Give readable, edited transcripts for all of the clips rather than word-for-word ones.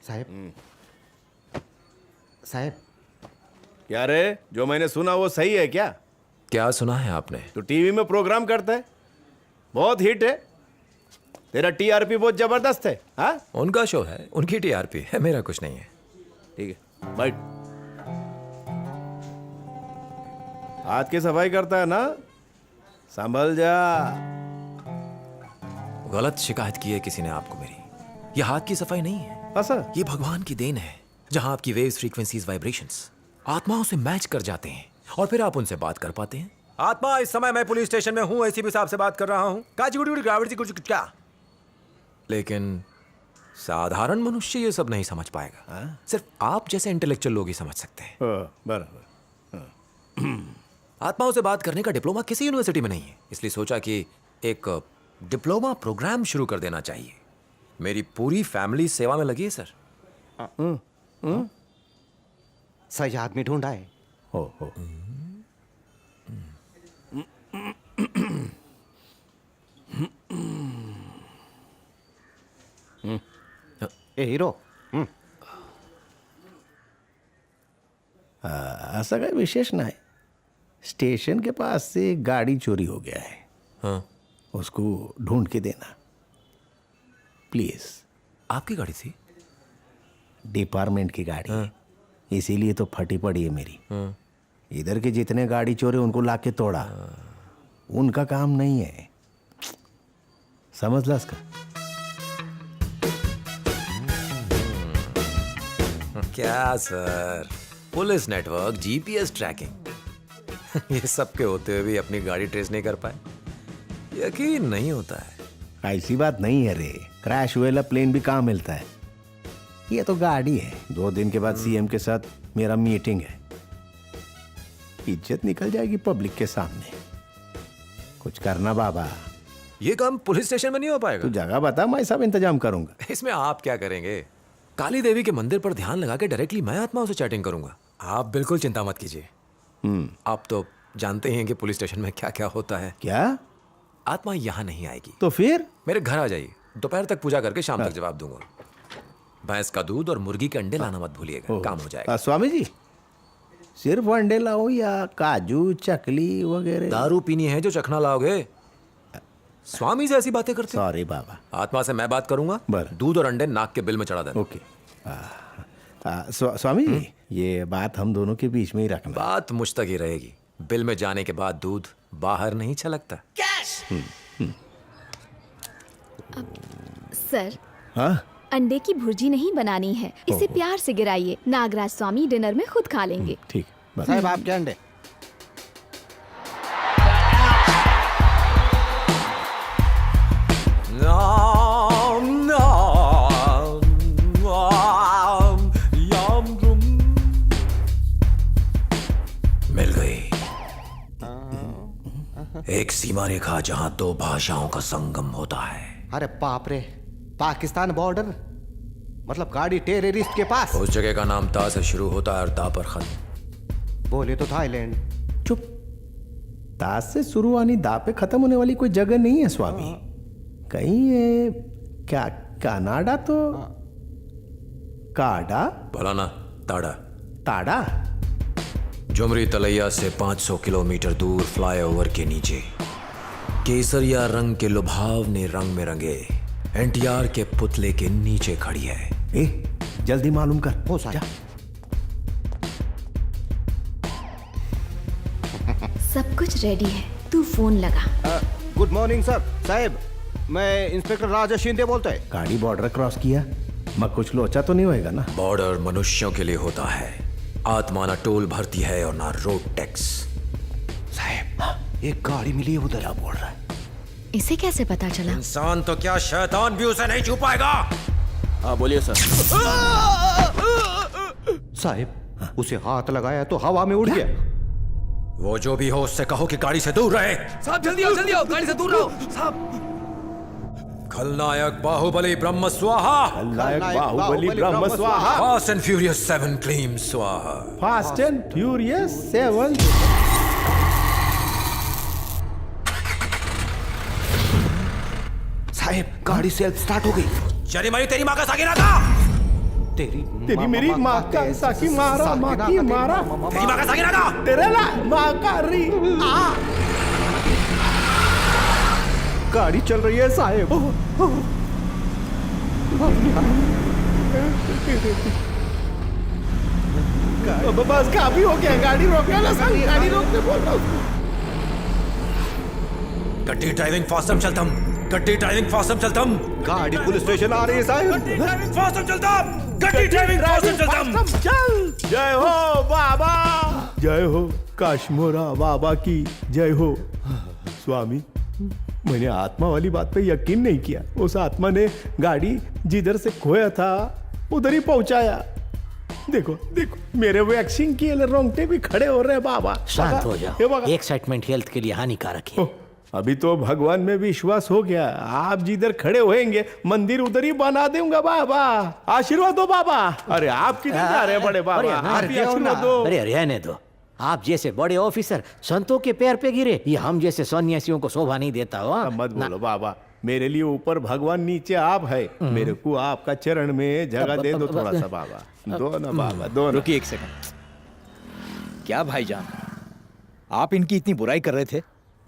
साहब साहब, क्या रे, जो मैंने सुना वो सही है क्या? क्या सुना है आपने? तो टीवी में प्रोग्राम करता है, बहुत हिट है, तेरा टीआरपी बहुत जबरदस्त है। हाँ उनका शो है, उनकी टीआरपी है, मेरा कुछ नहीं है। ठीक है, बैठ। हाथ की सफाई करता है ना, संभल जा। गलत शिकायत की है किसी ने आपको मेरी। ये हाथ की सफाई नहीं है, ऐसा? ये भगवान की देन है, जहां आपकी वेव्स, फ्रीक्वेंसीज, वाइब्रेशंस आत्माओं से मैच कर जाते हैं और फिर आप उनसे बात कर पाते हैं। आत्मा, इस समय मैं पुलिस स्टेशन में हूं, एसीपी साहब से बात कर रहा हूं। क्या? लेकिन साधारण मनुष्य ये सब नहीं समझ पाएगा। सिर्फ आप जैसे इंटेलेक्चुअल लोग ही समझ सकते हैं। बराबर। आत्माओं से बात करने का डिप्लोमा किसी यूनिवर्सिटी में नहीं है, इसलिए सोचा कि एक डिप्लोमा प्रोग्राम शुरू कर देना चाहिए। मेरी पूरी फैमिली सेवा में लगी है सर। सही आदमी ढूंढा है। हो। ए हीरो, ऐसा काही विशेष नाही। स्टेशन के पास से एक गाड़ी चोरी हो गया है। हाँ, उसको ढूंढ के देना प्लीज। आपकी गाड़ी थी? डिपार्टमेंट की गाड़ी है, इसीलिए तो फटी पड़ी है मेरी। हाँ। इधर के जितने गाड़ी चोरे उनको लाके तोड़ा, उनका काम नहीं है, समझ ला इसका। क्या sir, police network, GPS tracking ये सब के होते हुए भी अपनी गाड़ी ट्रेस नहीं कर पाए, यकीन नहीं होता है। ऐसी बात नहीं है रे, क्रैश हुएला प्लेन भी कहाँ मिलता है। ये तो गाड़ी है। 2 दिन के बाद सीएम के साथ मेरा मीटिंग है, इज्जत निकल जाएगी पब्लिक के सामने। कुछ करना बाबा। ये काम पुलिस स्टेशन में नहीं हो पाएगा। तू जगह बता, मैं सब इंतजाम करूंगा। इसमें आप क्या करेंगे? काली देवी के मंदिर पर ध्यान लगा के डायरेक्टली मैं आत्माओं से चैटिंग करूंगा। आप बिल्कुल चिंता मत कीजिए। आप तो जानते हैं कि पुलिस स्टेशन में क्या क्या होता है। क्या? आत्मा यहाँ नहीं आएगी। तो फिर मेरे घर आ जाइए, दोपहर तक पूजा करके शाम तक जवाब दूंगा। भैंस का दूध और मुर्गी के अंडे लाना मत भूलिएगा, काम हो जाएगा। स्वामी जी, सिर्फ अंडे लाओ या काजू, चकली वगैरह? दारू पीनी है जो चखना लाओगे? स्वामी से ऐसी बातें करते? सॉरी बाबा। आत्मा से मैं बात करूंगा, दूध और अंडे नाक के बिल में चढ़ा देना। ओके। स्वामी जी, ये बात हम दोनों के बीच में ही रखना। बात मुझ तक ही रहेगी। बिल में जाने के बाद दूध बाहर नहीं छलकता। सर, हाँ? अंडे की भुर्जी नहीं बनानी है, इसे प्यार से गिराइए। नागराज स्वामी डिनर में खुद खा लेंगे। ठीक, बस। साहब आपके अंडे। मिल गई एक सीमा रेखा जहां 2 भाषाओं का संगम होता है। अरे बाप रे, पाकिस्तान बॉर्डर, मतलब गाड़ी टेररिस्ट के पास। उस जगह का नाम ता से शुरू होता है और दा पर खत्म। बोले तो थाईलैंड। चुप। ता से शुरू आनी दा पे खत्म होने वाली कोई जगह नहीं है स्वामी। कहीं ये क्या कनाडा तो काडा? भला ना, ताड़ा। ताड़ा? जुमरी तलैया से 500 किलोमीटर दूर फ्लाईओवर के नीचे केसरिया रंग के लुभावने रंग में रंगे एनटीआर के पुतले के नीचे खड़ी है। ए, जल्दी मालूम कर। हो साहब। सब कुछ रेडी है, तू फोन लगा। Good morning sir. साहब, मैं इंस्पेक्टर राजा शिंदे बोलता है। गाड़ी बॉर्डर क्रॉस किया, मैं कुछ लोचा तो नहीं होएगा ना? बॉर्डर मनुष्यों के लिए होता है। आत्मा ना टोल भरती है और ना रोड टैक्स। साहब, एक गाड़ी मिली है उधर। क्या बोल रहा है? इसे कैसे पता चला? इंसान तो क्या, शैतान भी उसे नहीं छू पाएगा। हाँ बोलिए सर। साहब, उसे हाथ लगाया तो हवा में उड़ गया। वो जो भी हो उससे कहो कि गाड़ी से दूर रहे। साहब जल्दी आओ, गाड़ी से दूर रहो साहब। खलनायक बाहुबली ब्रह्म स्वाहा। खलनायक बाहुबली ब्रह्म स्वाहा। फास्ट एंड फ्यूरियस 7 क्लीम स्वाहा। Fast and furious 7। साहब, गाड़ी सेल्फ स्टार्ट हो गई। शनि मरी तेरी माँ का सागिरा था। तेरी मेरी माँ का साकी मारा, माँ की मारा, तेरी माँ का साकिनागा। तेरे ला माँ का री गाड़ी चल रही है साहेब। बस काफी हो गया, गाड़ी रोकना ना साहब, गाड़ी रोकने बोल रहा हूँ। गड्डी ड्राइविंग फास्टम चलतम, गड्डी ड्राइविंग फास्टम चलतम, गाड़ी पुलिस स्टेशन आ रही है साहेब। गड्डी ड्राइविंग फास्टम चलतम, गड्डी ड्राइविंग फास्टम चलतम। चल। जय हो बाबा, जय हो काश्मीरा बाबा की जय हो। स्वामी, मैंने आत्मा वाली बात पे यकीन नहीं किया। उस आत्मा ने गाड़ी जिधर से खोया था उधर ही पहुंचाया। देखो देखो, मेरे वैक्सीन किए रोंगटे भी खड़े हो रहे हैं बाबा। शांत हो ये जाओ, बघा। एक्साइटमेंट हेल्थ के लिए हानिकारक है। ओह, अभी तो भगवान में विश्वास हो गया। आप जिधर खड़े होएंगे मंदिर उधर ही बना दूंगा बाबा। आशीर्वाद दो बाबा। अरे आप किधर जा रहे हैं बड़े बाबा? अरे, आप ही आशीर्वाद दो। अरे रहने दो, आप जैसे बड़े ऑफिसर संतों के पैर पे गिरे, ये हम जैसे सन्यासियों को शोभा नहीं देता हो। अब मत बोलो बाबा, मेरे लिए ऊपर भगवान नीचे आप है। मेरे को आपका चरण में जगह दे दो थोड़ा सा बाबा। दो ना बाबा, दो ना। रुकिए एक सेकंड। क्या भाईजान, आप इनकी इतनी बुराई कर रहे थे?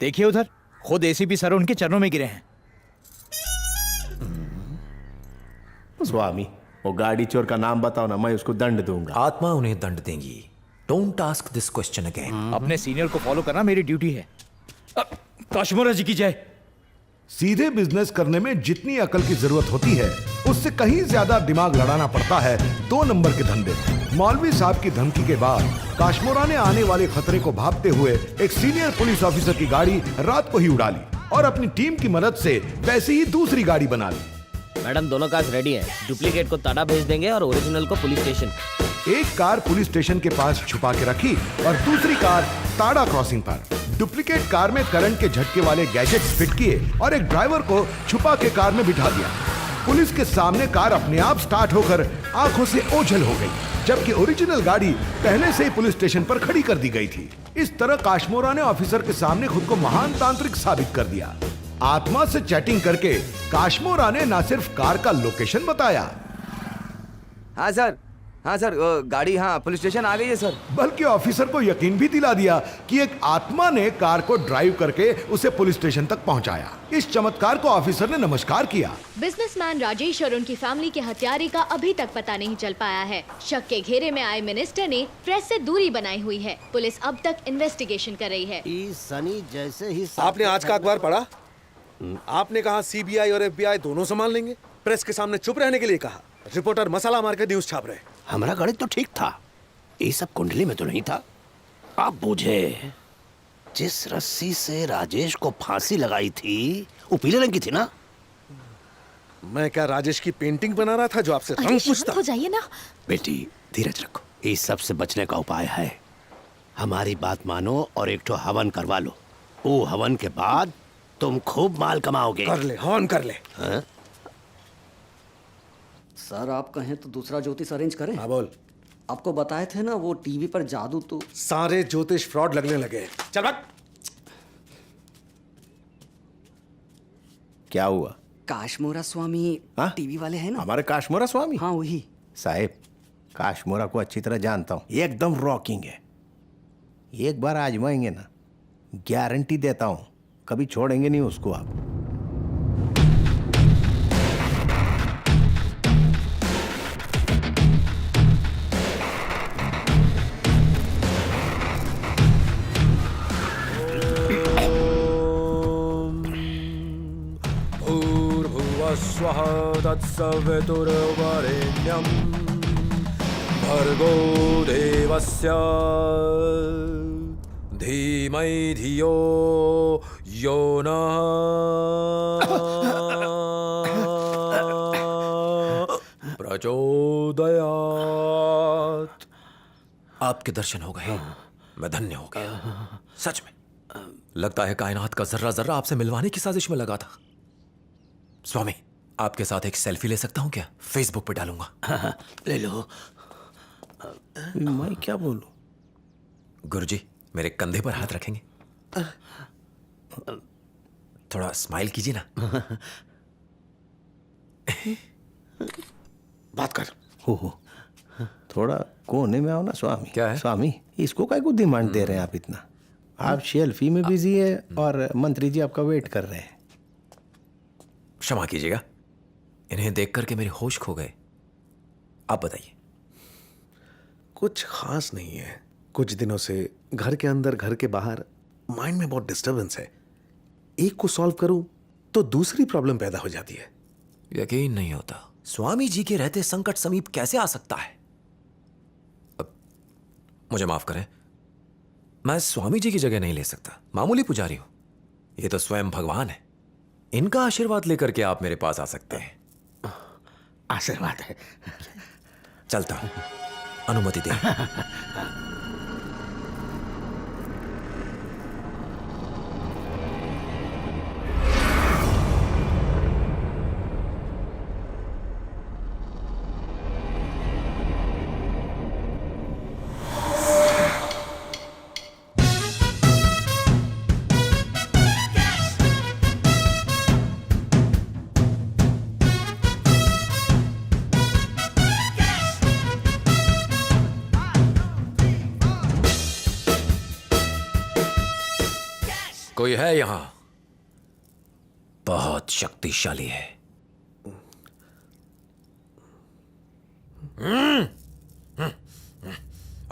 देखिए उधर, खुद एसीपी सर उनके चरणों में गिरे हैं। स्वामी, वो गाड़ी चोर का नाम बताओ ना, मैं उसको दंड दूंगा। आत्मा उन्हें दंड देंगी। Don't ask this question again. अपने सीनियर को फॉलो करना मेरी ड्यूटी है। काश्मीरा जी की जय। सीधे बिजनेस करने में जितनी अकल की जरूरत होती है उससे कहीं ज्यादा दिमाग लड़ाना पड़ता है 2 नंबर के धंधे। मौलवी साहब की धमकी के बाद काश्मीरा ने आने वाले खतरे को भांपते हुए एक सीनियर पुलिस ऑफिसर की गाड़ी रात को ही उड़ा ली और अपनी टीम की मदद से वैसे ही दूसरी गाड़ी बना ली। मैडम, दोनों कार्स रेडी है। डुप्लीकेट को ताड़ा भेज देंगे और ओरिजिनल को पुलिस स्टेशन। एक कार पुलिस स्टेशन के पास छुपा के रखी और दूसरी कार ताड़ा क्रॉसिंग पर। डुप्लीकेट कार में करंट के झटके वाले गैजेट्स फिट किए और एक ड्राइवर को छुपा के कार में बिठा दिया। पुलिस के सामने कार अपने आप स्टार्ट होकर आंखों से ओझल हो गई, जबकि ओरिजिनल गाड़ी पहले से ही पुलिस स्टेशन पर खड़ी कर दी गई थी। इस तरह काश्मीरा ने ऑफिसर के सामने खुद को महान तांत्रिक साबित कर दिया। आत्मा से चैटिंग करके काश्मीरा ने न सिर्फ कार का लोकेशन बताया, हाँ सर, गाड़ी पुलिस स्टेशन आ गई है सर। बल्कि ऑफिसर को यकीन भी दिला दिया कि एक आत्मा ने कार को ड्राइव करके उसे पुलिस स्टेशन तक पहुंचाया। इस चमत्कार को ऑफिसर ने नमस्कार किया। बिजनेसमैन राजेश और उनकी फैमिली के हत्यारे का अभी तक पता नहीं चल पाया है। शक के घेरे में आए मिनिस्टर ने प्रेस से दूरी बनाई हुई है। पुलिस अब तक इन्वेस्टिगेशन कर रही है। सनी जैसे ही आपने आज का अखबार पढ़ा? आपने कहा सीबीआई और एफबीआई दोनों संभाल लेंगे। प्रेस के सामने चुप रहने के लिए कहा। रिपोर्टर मसाला मार के न्यूज छाप रहे। हमारा गणित तो ठीक था, ये सब कुंडली में तो नहीं था। आप बूझे, जिस रस्सी से राजेश को फांसी लगाई थी वो पीले रंग की थी ना? मैं क्या राजेश की पेंटिंग बना रहा था जो आपसे रंग पूछता? हो जाइए ना बेटी, धीरज रखो। इस सब से बचने का उपाय है, हमारी बात मानो और एक ठो हवन करवा लो। वो हवन के बाद तुम खूब माल कमाओगे। कर ले, हवन कर ले। हाँ? सर, आप कहें तो दूसरा ज्योतिष अरेंज करें? हाँ बोल। आपको बताए थे ना वो टीवी पर जादू तो। सारे ज्योतिष फ्रॉड लगने लगे। चल भाग। क्या हुआ? काश्मीरा स्वामी टीवी वाले हैं ना? हमारे काश्मीरा स्वामी? हाँ वही। साहेब, काश्मीरा को अच्छी तरह जानता हूँ, एकदम रॉकिंग है। एक बार आजमाएंगे ना, गारंटी देता हूँ कभी छोड़ेंगे नहीं उसको आप। स्वः तत्सवितुर्वरेण्यं भर्गो देवस्य धीमहि धियो यो नः प्रचोदयात्। आपके दर्शन हो गए, मैं धन्य हो गया। सच में लगता है कायनात का जर्रा जर्रा आपसे मिलवाने की साजिश में लगा था। स्वामी, आपके साथ एक सेल्फी ले सकता हूं क्या? फेसबुक पे डालूंगा। ले लो। मैं क्या बोलूं? गुरुजी, मेरे कंधे पर हाथ रखेंगे? थोड़ा स्माइल कीजिए ना। बात कर। ओहो, थोड़ा कोने में आओ ना स्वामी। क्या है? स्वामी, इसको काय को डिमांड दे रहे हैं आप इतना? आप शेल्फी में बिजी है और मंत्री जी आपका वेट कर रहे हैं। क्षमा कीजिएगा, इन्हें देख करके मेरे होश खो गए। आप बताइए। कुछ खास नहीं है। कुछ दिनों से घर के अंदर घर के बाहर माइंड में बहुत डिस्टरबेंस है। एक को सॉल्व करूं तो दूसरी प्रॉब्लम पैदा हो जाती है। यकीन नहीं होता, स्वामी जी के रहते संकट समीप कैसे आ सकता है। अब मुझे माफ करें, मैं स्वामी जी की जगह नहीं ले सकता। मामूली पुजारी हूं, ये तो स्वयं भगवान है। इनका आशीर्वाद लेकर के आप मेरे पास आ सकते हैं। आशीर्वाद है। चलता हूं, अनुमति दें। कोई है यहां? बहुत शक्तिशाली है।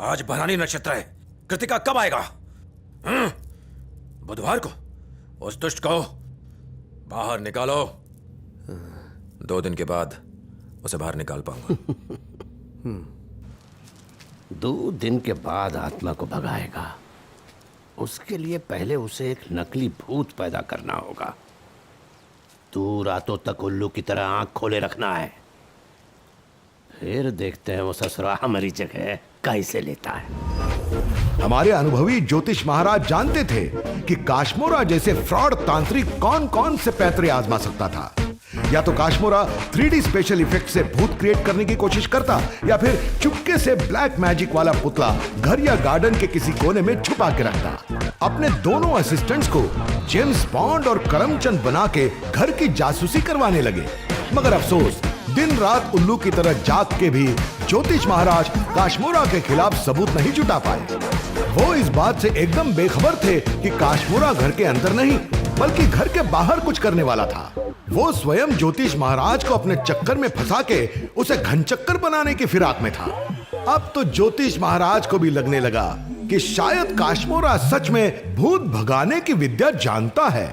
आज भरानी नक्षत्र है। कृतिका कब आएगा? बुधवार को। उस दुष्ट को बाहर निकालो। 2 दिन के बाद उसे बाहर निकाल पाऊंगा। 2 दिन के बाद आत्मा को भगाएगा। उसके लिए पहले उसे एक नकली भूत पैदा करना होगा। तू रातों तक उल्लू की तरह आंख खोले रखना है। फिर देखते हैं वो ससुरा हमारी जगह कैसे लेता है। हमारे अनुभवी ज्योतिष महाराज जानते थे कि काश्मोरा जैसे फ्रॉड तांत्रिक कौन कौन से पैतरे आजमा सकता था। या तो काश्मोरा 3D स्पेशल इफेक्ट से भूत क्रिएट करने की कोशिश करता, या फिर चुपके से ब्लैक मैजिक वाला पुतला घर या गार्डन के किसी कोने में छुपा के रखता। अपने दोनों असिस्टेंट्स को जेम्स बॉन्ड और करमचंद बना के घर की जासूसी करवाने लगे। मगर अफसोस, दिन रात उल्लू की तरह जाग के भी ज्योतिष महाराज काश्मोरा के खिलाफ सबूत नहीं जुटा पाए। वो इस बात से एकदम बेखबर थे कि काश्मोरा घर के अंदर नहीं बल्कि घर के बाहर कुछ करने वाला था। वो स्वयं ज्योतिष महाराज को अपने चक्कर में फंसा के उसे घनचक्कर बनाने की फिराक में था। अब तो ज्योतिष महाराज को भी लगने लगा कि शायद काश्मोरा सच में भूत भगाने की विद्या जानता है।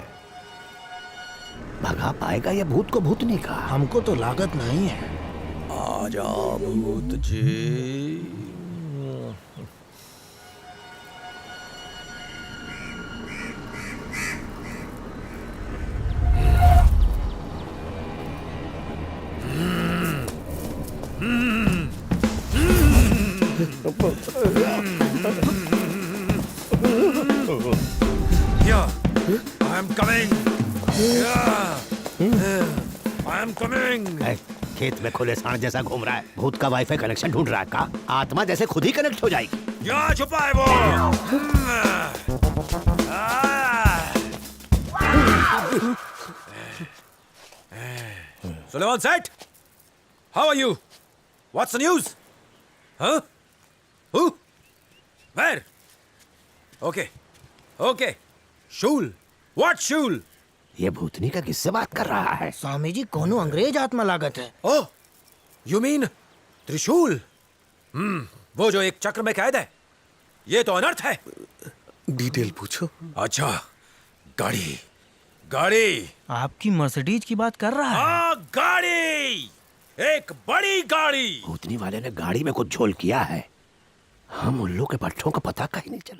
भगा पाएगा या भूत को भूतनी का? हमको तो लागत नहीं है। आजा भूत जी। I am coming. I am coming. खेत में खुले सांड जैसा घूम रहा है। भूत का वाईफाई कनेक्शन ढूंढ रहा है का? आत्मा जैसे खुद ही कनेक्ट हो जाएगी। यहाँ छुपा है वो। Sullivan Set, how are you? What's the news? Huh? Who? Where? Okay. Okay. Shul. What Shul? ये भूतनी का किससे बात कर रहा है? स्वामी जी कोनो अंग्रेज आत्मा लागत है। Oh, you mean त्रिशूल? वो जो एक चक्र में कैद है। ये तो अनर्थ है। डिटेल पूछो। अच्छा, गाड़ी, गाड़ी। आपकी मर्सिडीज की बात कर रहा है? हाँ, गाड़ी, एक बड़ी गाड़ी। भूतनी वाले ने गाड़ी में कुछ झोल किया है। हम उल्लू के पट्टों का पता कहीं नहीं चला।